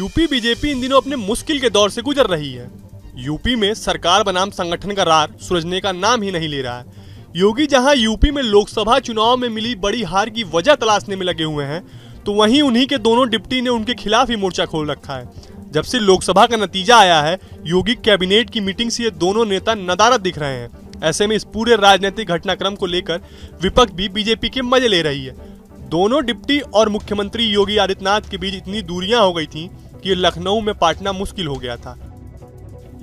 UP BJP in दिनों अपने मुश्किल के दौर से गुजर रही है। यूपी में सरकार बनाम संगठन का रार सुलझने का नाम ही नहीं ले रहा है। योगी जहां यूपी में लोकसभा चुनाव में मिली बड़ी हार की वजह तलाशने में लगे हुए हैं, तो वहीं उन्हीं के दोनों डिप्टी ने उनके खिलाफ ही मोर्चा खोल रखा है। जब से लोकसभा का नतीजा आया है, योगी कैबिनेट की मीटिंग से ये दोनों नेता नदारद दिख रहे हैं। ऐसे में इस पूरे राजनीतिक घटनाक्रम को लेकर विपक्ष भी बीजेपी के मजे ले रही है। दोनों डिप्टी और मुख्यमंत्री योगी आदित्यनाथ के बीच इतनी दूरियां हो गई थीं कि लखनऊ में पाटना मुश्किल हो गया था।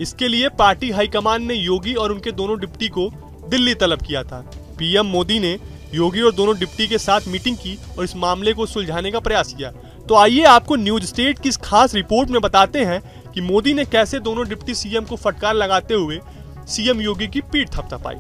इसके लिए पार्टी हाईकमान ने योगी और उनके दोनों डिप्टी को दिल्ली तलब किया था। पीएम मोदी ने योगी और दोनों डिप्टी के साथ मीटिंग की और इस मामले को सुलझाने का प्रयास किया। तो आइए आपको न्यूज स्टेट की इस खास रिपोर्ट में बताते हैं कि मोदी ने कैसे दोनों डिप्टी सीएम को फटकार लगाते हुए सीएम योगी की पीठ थपथपाई।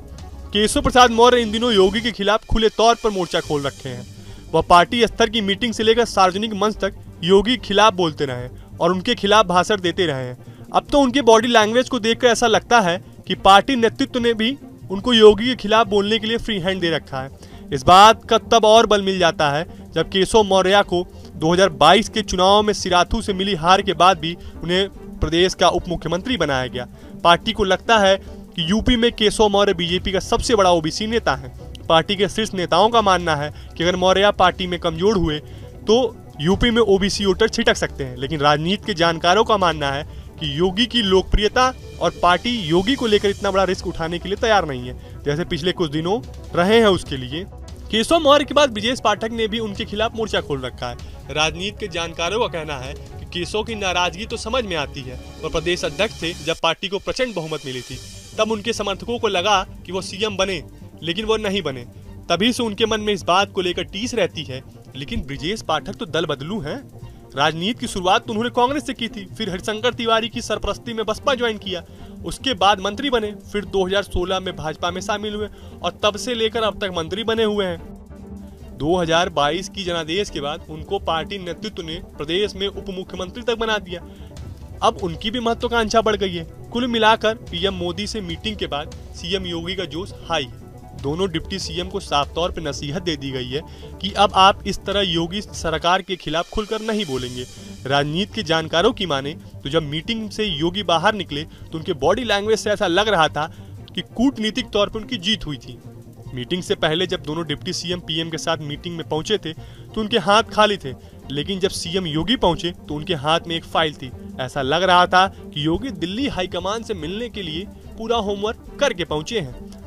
केशव प्रसाद मौर्य इन दिनों योगी के खिलाफ खुले तौर पर मोर्चा खोल रखे हैं। वह पार्टी स्तर की मीटिंग से लेकर सार्वजनिक मंच तक योगी के खिलाफ बोलते रहे और उनके खिलाफ भाषण देते रहे हैं। अब तो उनके बॉडी लैंग्वेज को देखकर ऐसा लगता है कि पार्टी नेतृत्व ने भी उनको योगी के खिलाफ बोलने के लिए फ्री हैंड दे रखा है। इस बात का तब और बल मिल जाता है जब केशव मौर्य को 2022 के चुनाव में सिराथू से मिली हार के बाद भी उन्हें प्रदेश का उप मुख्यमंत्री बनाया गया। पार्टी को लगता है कि यूपी में केशव मौर्य बीजेपी का सबसे बड़ा ओबीसी नेता है। पार्टी के शीर्ष नेताओं का मानना है कि अगर मौर्य पार्टी में कमजोर हुए तो यूपी में ओबीसी वोटर छिटक सकते हैं। लेकिन राजनीति के जानकारों का मानना है कि योगी की लोकप्रियता और पार्टी योगी को लेकर इतना बड़ा रिस्क उठाने के लिए तैयार नहीं है, जैसे पिछले कुछ दिनों रहे हैं उसके लिए। केशव मौर्य के बाद ब्रजेश पाठक ने भी उनके खिलाफ मोर्चा खोल रखा है। राजनीति के जानकारों का कहना है कि केशव की नाराजगी तो समझ में आती है। वह प्रदेश अध्यक्ष थे जब पार्टी को प्रचंड बहुमत मिली थी, तब उनके समर्थकों को लगा कि वो सीएम बने, लेकिन वो नहीं बने। तभी से उनके मन में इस बात को लेकर टीस रहती है। लेकिन ब्रजेश पाठक तो दल बदलू हैं। राजनीति की शुरुआत तो उन्होंने कांग्रेस से की थी, फिर हरिशंकर तिवारी की सरपरस्ती में बसपा ज्वाइन किया, उसके बाद मंत्री बने, फिर 2016 में भाजपा में शामिल हुए और तब से लेकर अब तक मंत्री बने हुए हैं। 2022 की जनादेश के बाद उनको पार्टी नेतृत्व ने प्रदेश में उप मुख्यमंत्री तक बना दिया। अब उनकी भी महत्वाकांक्षा बढ़ गई है। कुल मिलाकर पीएम मोदी से मीटिंग के बाद सीएम योगी का जोश हाई है। दोनों डिप्टी सीएम को साफ तौर पर नसीहत दे दी गई है कि अब आप इस तरह योगी सरकार के खिलाफ खुलकर नहीं बोलेंगे। राजनीति के जानकारों की माने तो जब मीटिंग से योगी बाहर निकले तो उनके बॉडी लैंग्वेज से ऐसा लग रहा था कि कूटनीतिक तौर पर उनकी जीत हुई थी। मीटिंग से पहले जब दोनों डिप्टी सीएम पीएम के साथ मीटिंग में पहुंचे थे तो उनके हाथ खाली थे, लेकिन जब सीएम योगी पहुंचे तो उनके हाथ में एक फाइल थी। ऐसा लग रहा था कि योगी दिल्ली हाईकमान से मिलने के लिए पूरा होमवर्क करके पहुंचे हैं।